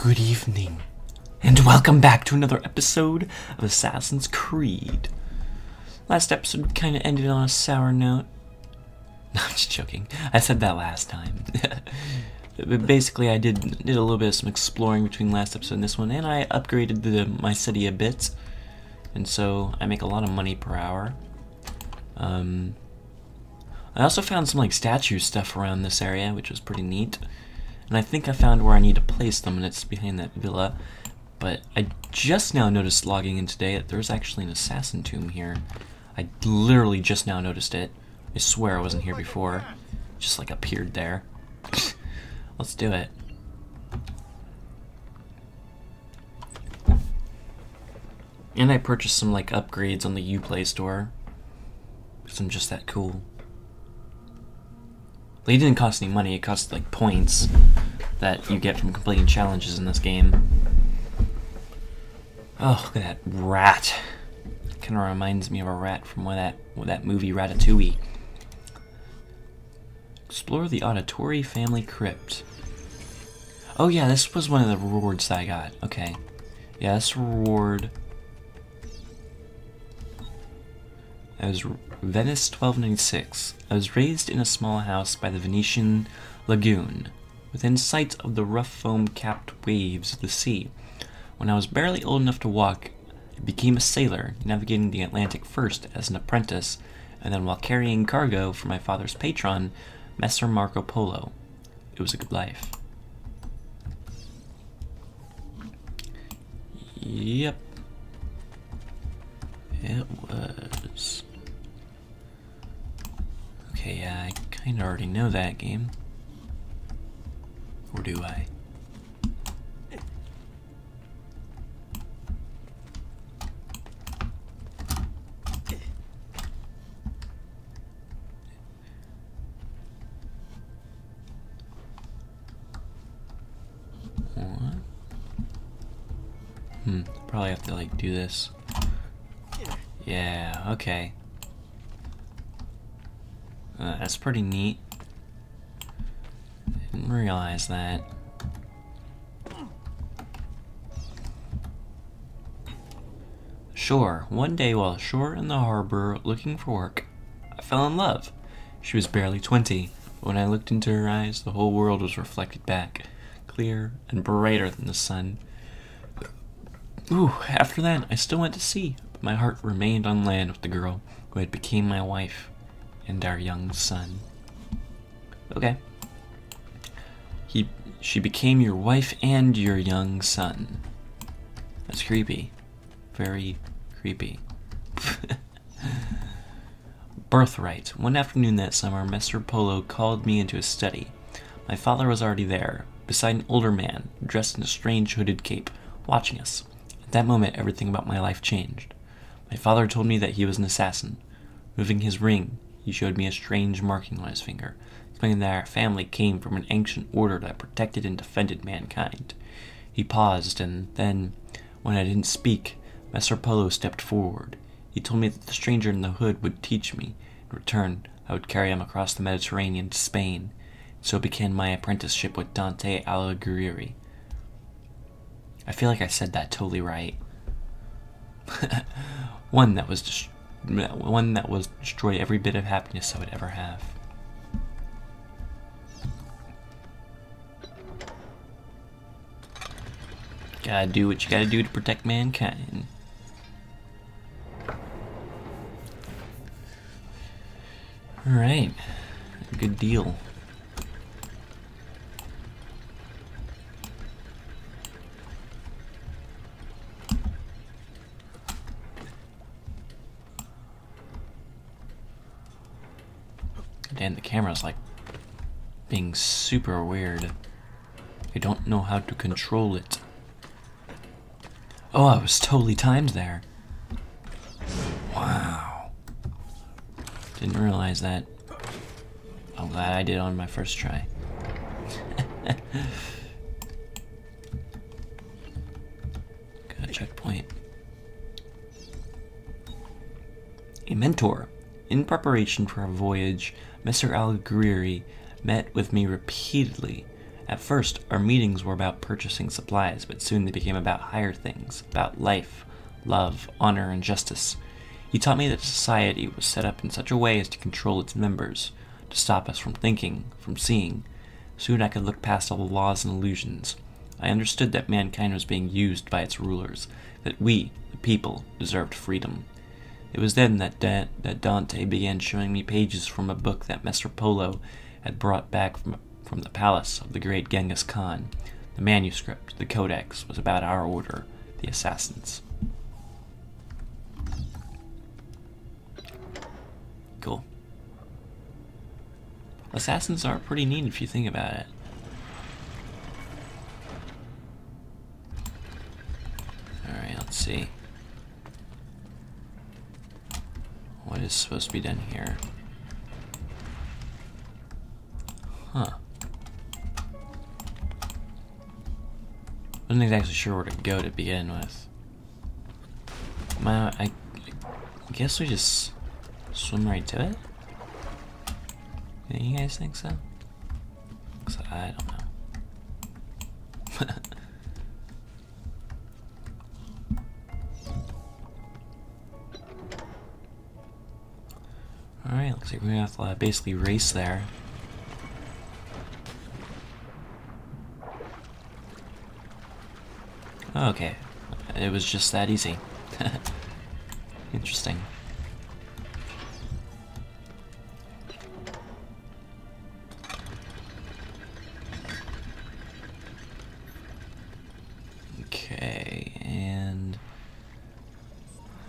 Good evening, and welcome back to another episode of Assassin's Creed. Last episode kind of ended on a sour note. No, I'm just joking. I said that last time. But basically, I did a little bit of some exploring between last episode and this one, and I upgraded my city a bit, and so I make a lot of money per hour. I also found some like statue stuff around this area, which was pretty neat. And I think I found where I need to place them, and it's behind that villa. But I just now noticed logging in today that there's actually an assassin tomb here. I literally just now noticed it. I swear I wasn't here before. It just like appeared there. Let's do it. And I purchased some like upgrades on the Uplay store, because I'm just that cool. It didn't cost any money, it cost like points that you get from completing challenges in this game. Oh, look at that rat. Kinda reminds me of a rat from that movie Ratatouille. Explore the Auditory Family Crypt. Oh yeah, this was one of the rewards that I got. Okay. Yeah, this reward. I was Venice 1296. I was raised in a small house by the Venetian lagoon, within sight of the rough foam-capped waves of the sea. When I was barely old enough to walk, I became a sailor, navigating the Atlantic first as an apprentice, and then while carrying cargo for my father's patron, Messer Marco Polo. It was a good life. Yep. It was. Okay, yeah, I kinda already know that game. Or do I? What? Probably have to like do this. Yeah, okay. That's pretty neat. Didn't realize that. Shore. One day while ashore in the harbor looking for work, I fell in love. She was barely 20, but when I looked into her eyes, the whole world was reflected back, clear and brighter than the sun. Ooh, after that, I still went to sea, but my heart remained on land with the girl who had become my wife and our young son. Okay. She became your wife and your young son. That's creepy. Very creepy. Birthright. One afternoon that summer, Messer Polo called me into his study. My father was already there, beside an older man, dressed in a strange hooded cape, watching us. At that moment, everything about my life changed. My father told me that he was an assassin. Moving his ring, he showed me a strange marking on his finger, explaining that our family came from an ancient order that protected and defended mankind. He paused, and then, when I didn't speak, Messer Polo stepped forward. He told me that the stranger in the hood would teach me. In return, I would carry him across the Mediterranean to Spain. So began my apprenticeship with Dante Alighieri. I feel like I said that totally right. One that was destroy every bit of happiness I would ever have. Gotta do what you gotta do to protect mankind. Alright. Good deal. Damn, the camera's like being super weird. I don't know how to control it. Oh, I was totally timed there. Wow. Didn't realize that. I'm glad I did on my first try. Got a checkpoint. A mentor. In preparation for our voyage, Messer Alighieri met with me repeatedly At first, our meetings were about purchasing supplies, but soon they became about higher things, about life, love, honor, and justice. He taught me that society was set up in such a way as to control its members, to stop us from thinking, from seeing. Soon I could look past all the laws and illusions. I understood that mankind was being used by its rulers, that we, the people, deserved freedom. It was then that Dante began showing me pages from a book that Messer Polo had brought back from the palace of the great Genghis Khan. The manuscript, the codex, was about our order, the assassins. Cool. Assassins are pretty neat if you think about it. Alright, let's see. What is supposed to be done here? Huh. Wasn't exactly sure where to go to begin with. I guess we just swim right to it? You guys think so? I don't know. Alright, looks like we're gonna have to basically race there. Okay, it was just that easy. Interesting. Okay, and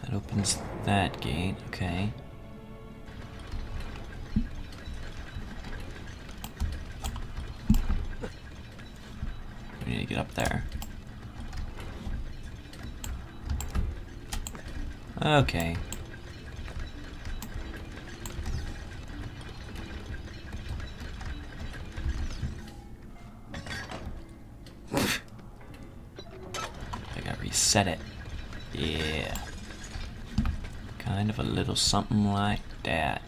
that opens that gate. Okay. We need to get up there. Okay. I gotta reset it. Yeah. Kind of a little something like that.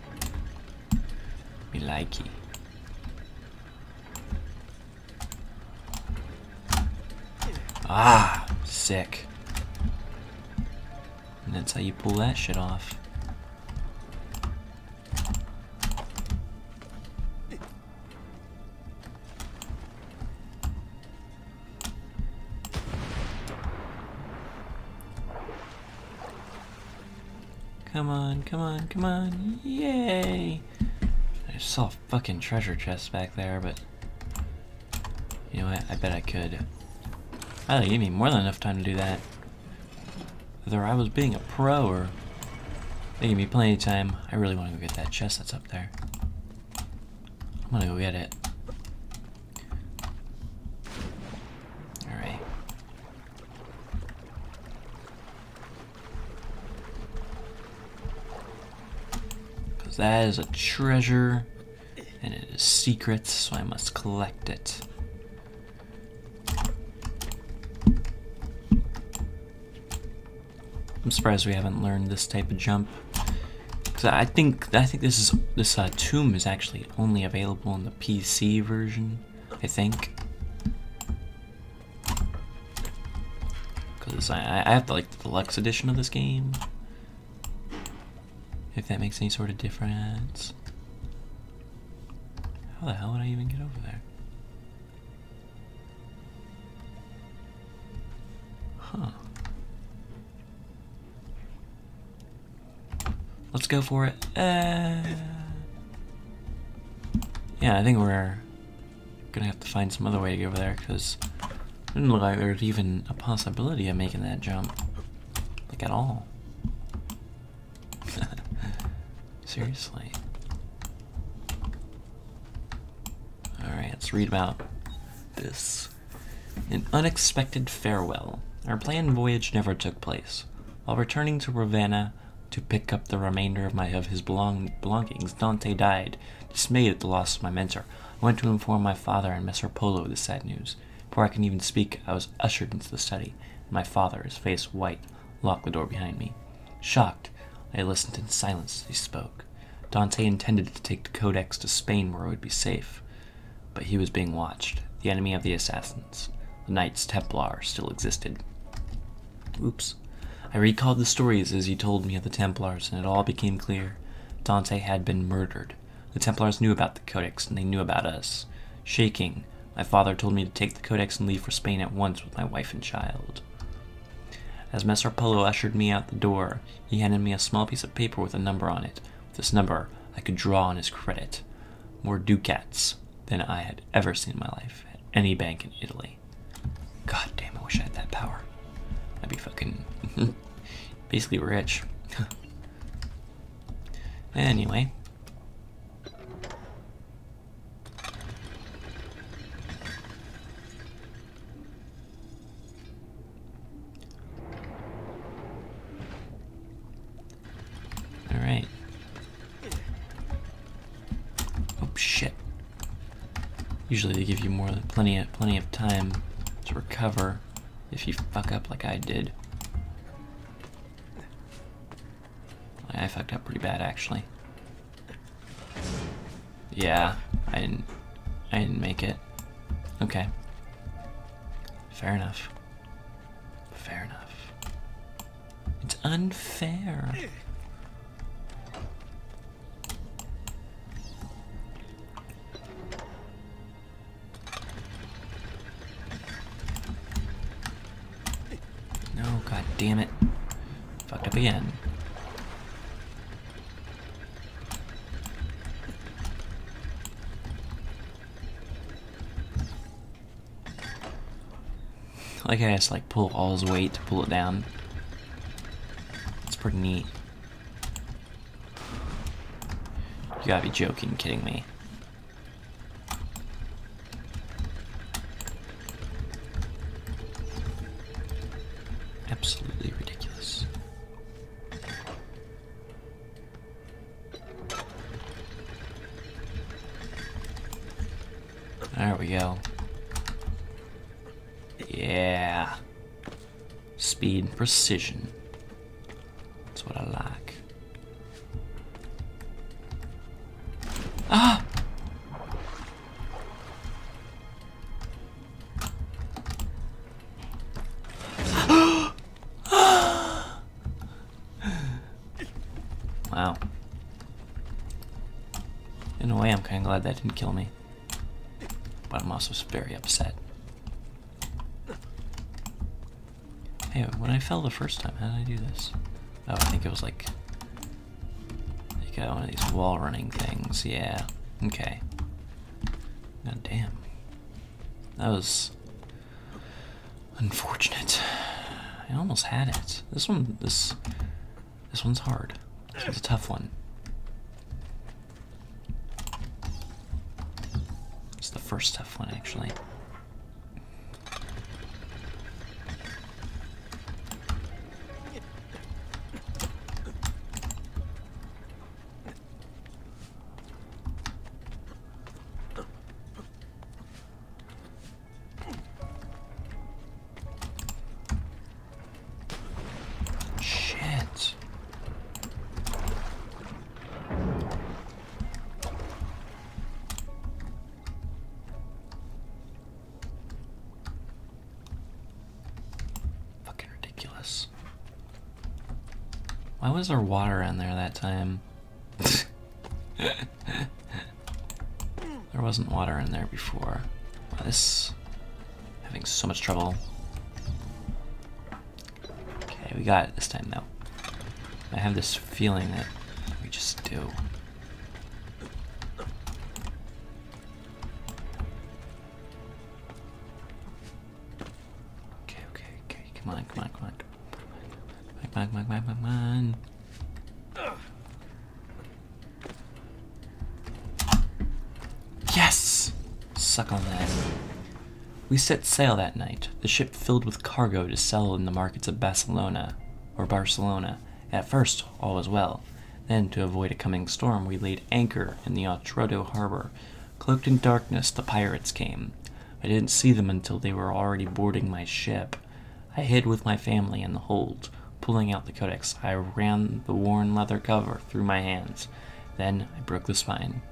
Me likey. Ah, sick. And that's how you pull that shit off. Come on, come on, come on. Yay! I saw a fucking treasure chest back there, but you know what? I bet I could. Oh, they gave me more than enough time to do that. Whether I was being a pro or they gave me plenty of time, I really want to go get that chest that's up there. I'm gonna go get it. Alright. Because that is a treasure, and it is secret, so I must collect it. I'm surprised we haven't learned this type of jump. Cause I think this tomb is actually only available in the PC version. I think. Cause I have the deluxe edition of this game. If that makes any sort of difference. How the hell would I even get over there? Huh. Let's go for it. Yeah, I think we're gonna have to find some other way to get over there because it didn't look like there was even a possibility of making that jump. Like at all. Seriously. Alright, let's read about this. An unexpected farewell. Our planned voyage never took place. While returning to Ravenna to pick up the remainder of his belongings, Dante died. Dismayed at the loss of my mentor, I went to inform my father and Messer Polo of the sad news. Before I could even speak, I was ushered into the study, and my father, his face white, locked the door behind me. Shocked, I listened in silence as he spoke. Dante intended to take the codex to Spain where it would be safe, but he was being watched. the enemy of the assassins. The Knights Templar still existed. Oops. I recalled the stories as he told me of the Templars, and it all became clear. Dante had been murdered. The Templars knew about the Codex, and they knew about us. Shaking, my father told me to take the Codex and leave for Spain at once with my wife and child. As Messer Polo ushered me out the door, he handed me a small piece of paper with a number on it. With this number, I could draw on his credit. More ducats than I had ever seen in my life at any bank in Italy. God damn, I wish I had that power. I'd be fucking basically rich. Anyway. Alright. Oh shit. Usually they give you plenty of time to recover if you fuck up like I did. I fucked up pretty bad actually. Yeah, I didn't make it. Okay. Fair enough. Fair enough. It's unfair. No, god damn it. Fucked up again. Like I just like pull all his weight to pull it down. It's pretty neat. You gotta be joking, kidding me. Absolutely ridiculous. There we go. Yeah. Speed and precision. That's what I like. Ah! Wow. In a way, I'm kind of glad that didn't kill me. But I'm also very upset. Hey, when I fell the first time, how did I do this? Oh, I think it was like one of these wall running things. Yeah. Okay. God damn. That was unfortunate. I almost had it. This one's hard. This one's a tough one. It's the first tough one, actually. Why was there water in there that time? There wasn't water in there before. Wow, this... having so much trouble. Okay, we got it this time though. I have this feeling that we just do. Okay, come on. Come on. Yes! Suck on that. We set sail that night, the ship filled with cargo to sell in the markets of Barcelona. At first, all was well. Then, to avoid a coming storm, we laid anchor in the Otranto harbor. Cloaked in darkness, the pirates came. I didn't see them until they were already boarding my ship. I hid with my family in the hold. Pulling out the codex, I ran the worn leather cover through my hands. Then I broke the spine.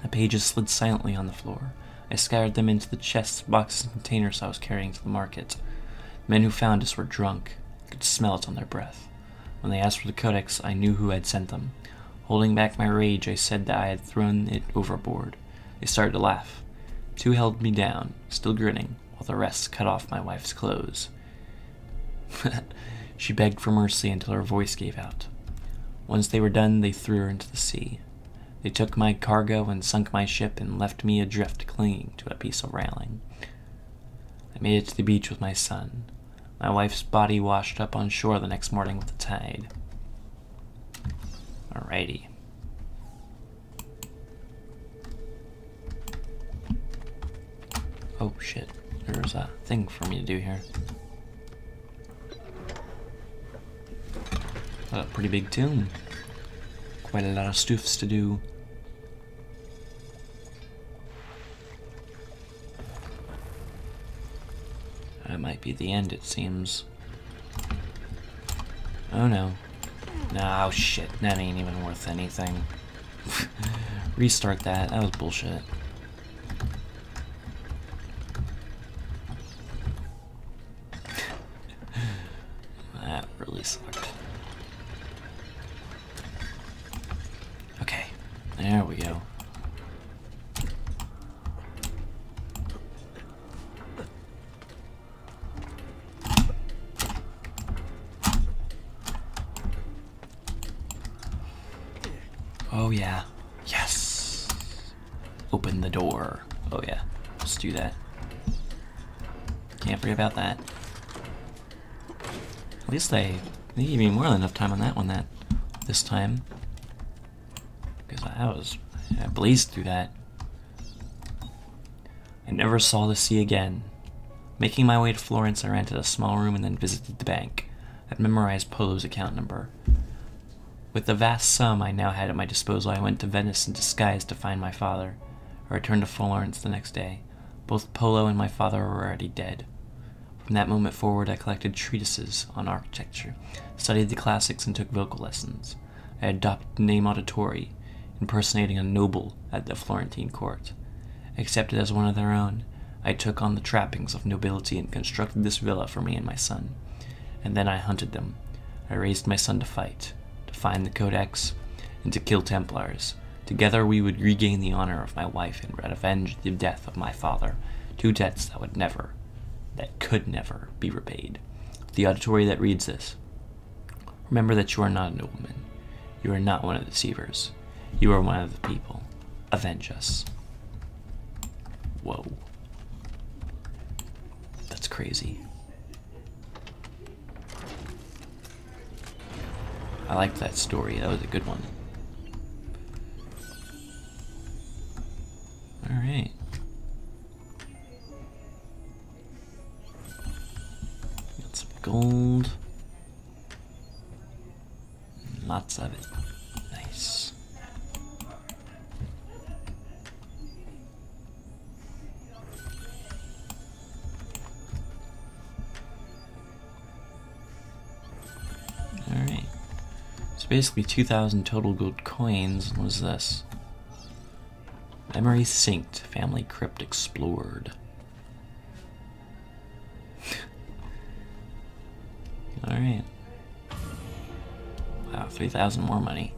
The pages slid silently on the floor. I scattered them into the chests, boxes, and containers I was carrying to the market. The men who found us were drunk. I could smell it on their breath. When they asked for the codex, I knew who had sent them. Holding back my rage, I said that I had thrown it overboard. They started to laugh. Two held me down, still grinning, while the rest cut off my wife's clothes. She begged for mercy until her voice gave out. Once they were done, they threw her into the sea. They took my cargo and sunk my ship and left me adrift, clinging to a piece of railing. I made it to the beach with my son. My wife's body washed up on shore the next morning with the tide. Alrighty. Oh shit, there's a thing for me to do here. A pretty big tomb. Quite a lot of stuffs to do. That might be the end, it seems. Oh no. No, shit, that ain't even worth anything. Restart that, that was bullshit. That really sucked. Okay, there we go. Oh yeah, yes! Open the door. Oh yeah, let's do that. Can't forget about that. At least they gave me more than enough time on that one this time. Because I blazed through that. I never saw the sea again. Making my way to Florence, I rented a small room and then visited the bank. I'd memorized Polo's account number. With the vast sum I now had at my disposal, I went to Venice in disguise to find my father. I returned to Florence the next day. Both Polo and my father were already dead. From that moment forward, I collected treatises on architecture, studied the classics, and took vocal lessons. I adopted the name Auditori, impersonating a noble at the Florentine court. Accepted as one of their own, I took on the trappings of nobility and constructed this villa for me and my son. And then I hunted them. I raised my son to fight, to find the Codex, and to kill Templars. Together we would regain the honor of my wife and avenge the death of my father, two debts that could never be repaid. The auditory that reads this: remember that you are not a nobleman. You are not one of the deceivers. You are one of the people. Avenge us. Whoa. That's crazy. I liked that story. That was a good one. Alright. Got some gold. Lots of it. Nice. Alright. So basically 2,000 total gold coins. What is this? Memory synced. Family crypt explored. Alright. Wow, 3,000 more money.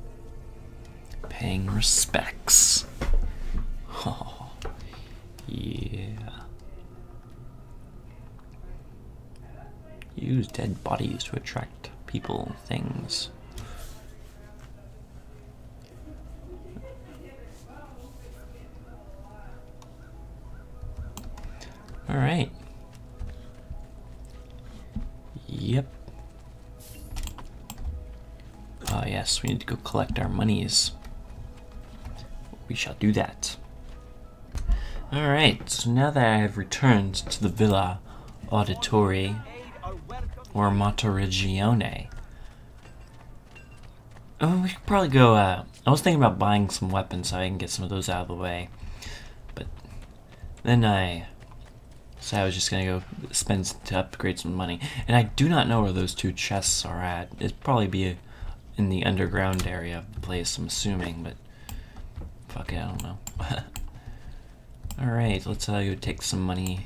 Paying respects. Oh, yeah. Use dead bodies to attract people, things. Alright. Yep. Oh yes, we need to go collect our monies. We shall do that. Alright, so now that I have returned to the Villa Auditori, or Monteregione, oh, we should probably go, I was thinking about buying some weapons so I can get some of those out of the way, but then I was just gonna go spend to upgrade some money, and I do not know where those two chests are at. It'd probably be in the underground area of the place, I'm assuming, but fuck it, I don't know. Alright, let's go take some money